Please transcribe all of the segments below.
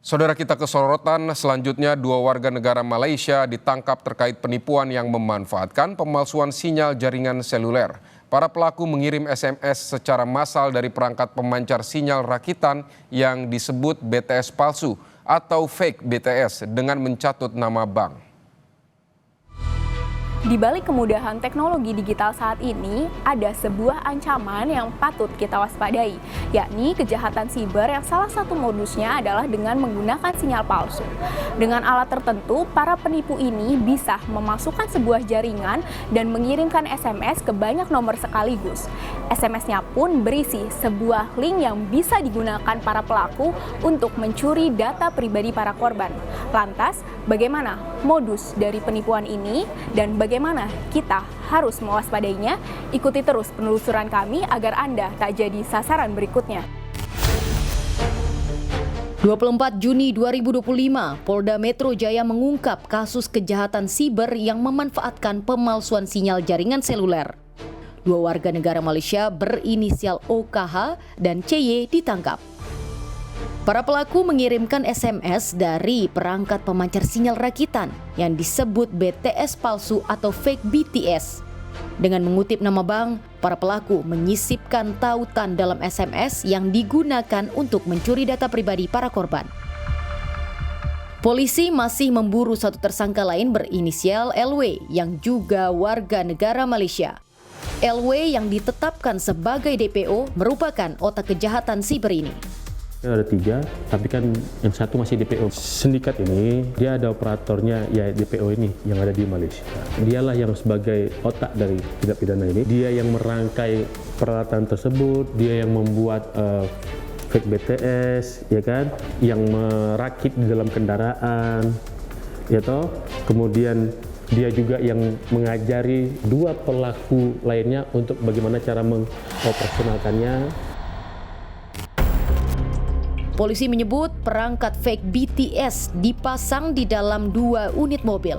Saudara kita ke sorotan selanjutnya, dua warga negara Malaysia ditangkap terkait penipuan yang memanfaatkan pemalsuan sinyal jaringan seluler. Para pelaku mengirim SMS secara massal dari perangkat pemancar sinyal rakitan yang disebut BTS palsu atau fake BTS dengan mencatut nama bank. Di balik kemudahan teknologi digital saat ini, ada sebuah ancaman yang patut kita waspadai, yakni kejahatan siber yang salah satu modusnya adalah dengan menggunakan sinyal palsu. Dengan alat tertentu, para penipu ini bisa memasukkan sebuah jaringan dan mengirimkan SMS ke banyak nomor sekaligus. SMS-nya pun berisi sebuah link yang bisa digunakan para pelaku untuk mencuri data pribadi para korban. Lantas, bagaimana modus dari penipuan ini dan bagaimana kita harus mewaspadainya? Ikuti terus penelusuran kami agar Anda tak jadi sasaran berikutnya. 24 Juni 2025, Polda Metro Jaya mengungkap kasus kejahatan siber yang memanfaatkan pemalsuan sinyal jaringan seluler. Dua warga negara Malaysia berinisial OKH dan CY ditangkap. Para pelaku mengirimkan SMS dari perangkat pemancar sinyal rakitan yang disebut BTS palsu atau fake BTS. Dengan mengutip nama bank, para pelaku menyisipkan tautan dalam SMS yang digunakan untuk mencuri data pribadi para korban. Polisi masih memburu satu tersangka lain berinisial LW yang juga warga negara Malaysia. LW yang ditetapkan sebagai DPO merupakan otak kejahatan siber ini. Ada 3, tapi kan yang satu masih DPO. Sindikat ini, dia ada operatornya, ya DPO ini yang ada di Malaysia. Dialah yang sebagai otak dari tindak pidana ini. Dia yang merangkai peralatan tersebut, dia yang membuat fake BTS, ya kan, yang merakit di dalam kendaraan, ya toh. Kemudian dia juga yang mengajari dua pelaku lainnya untuk bagaimana cara mengoperasionalkannya. Polisi menyebut perangkat fake BTS dipasang di dalam 2 unit mobil.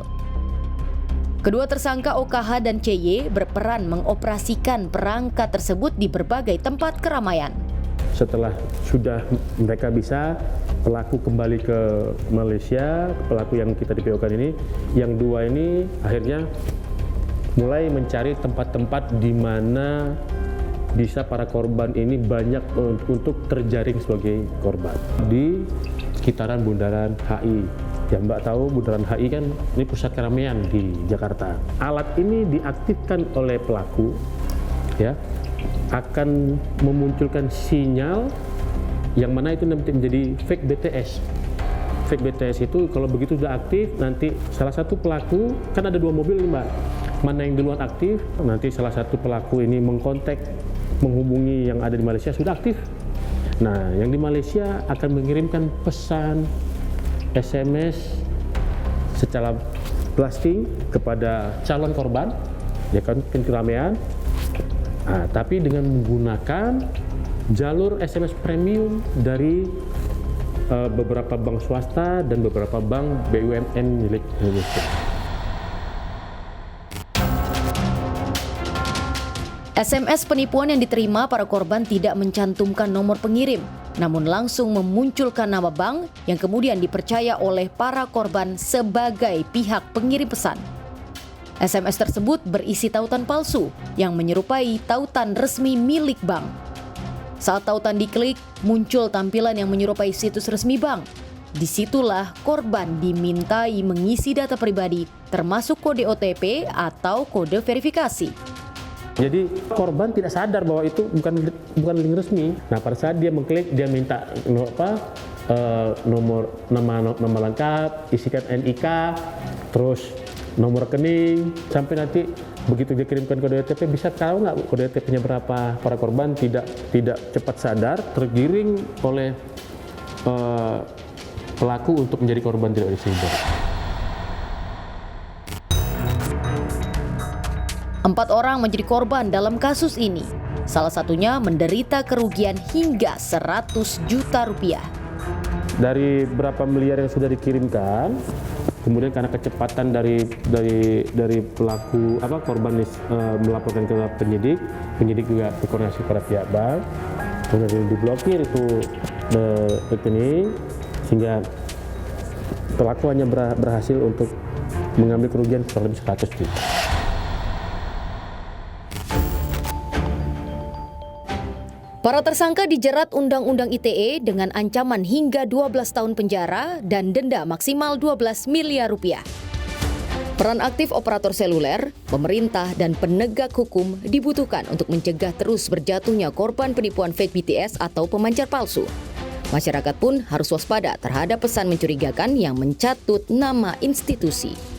Kedua tersangka OKH dan CY berperan mengoperasikan perangkat tersebut di berbagai tempat keramaian. Setelah sudah mereka bisa, pelaku kembali ke Malaysia, pelaku yang kita DPO-kan ini, yang 2 ini akhirnya mulai mencari tempat-tempat di mana bisa para korban ini banyak untuk terjaring sebagai korban. Di sekitaran Bundaran HI. Ya Mbak tahu Bundaran HI kan ini pusat keramaian di Jakarta. Alat ini diaktifkan oleh pelaku, ya, akan memunculkan sinyal yang mana itu nanti menjadi fake BTS. Fake BTS itu kalau begitu sudah aktif, nanti salah satu pelaku, kan ada 2 mobil nih Mbak, mana yang duluan aktif, nanti salah satu pelaku ini menghubungi yang ada di Malaysia sudah aktif. Nah, yang di Malaysia akan mengirimkan pesan SMS secara blasting kepada calon korban, ya kan, keramaian. Nah, tapi dengan menggunakan jalur SMS premium dari beberapa bank swasta dan beberapa bank BUMN milik Indonesia. SMS penipuan yang diterima para korban tidak mencantumkan nomor pengirim, namun langsung memunculkan nama bank yang kemudian dipercaya oleh para korban sebagai pihak pengirim pesan. SMS tersebut berisi tautan palsu yang menyerupai tautan resmi milik bank. Saat tautan diklik, muncul tampilan yang menyerupai situs resmi bank. Disitulah korban dimintai mengisi data pribadi termasuk kode OTP atau kode verifikasi. Jadi korban tidak sadar bahwa itu bukan link resmi. Nah, pada saat dia mengklik, dia minta nomor nama lengkap, isikan NIK, terus nomor rekening, sampai nanti begitu dia kirimkan kode OTP, bisa tahu nggak kode OTP-nya berapa. Para korban tidak cepat sadar, tergiring oleh pelaku untuk menjadi korban tidak disadari. 4 orang menjadi korban dalam kasus ini. Salah satunya menderita kerugian hingga 100 juta rupiah. Dari berapa miliar yang sudah dikirimkan, kemudian karena kecepatan dari pelaku korban melaporkan ke penyidik juga berkoordinasi pada pihak bank, kemudian diblokir itu rekening, sehingga pelaku hanya berhasil untuk mengambil kerugian kurang lebih 100 juta. Para tersangka dijerat Undang-Undang ITE dengan ancaman hingga 12 tahun penjara dan denda maksimal 12 miliar rupiah. Peran aktif operator seluler, pemerintah, dan penegak hukum dibutuhkan untuk mencegah terus berjatuhnya korban penipuan fake BTS atau pemancar palsu. Masyarakat pun harus waspada terhadap pesan mencurigakan yang mencatut nama institusi.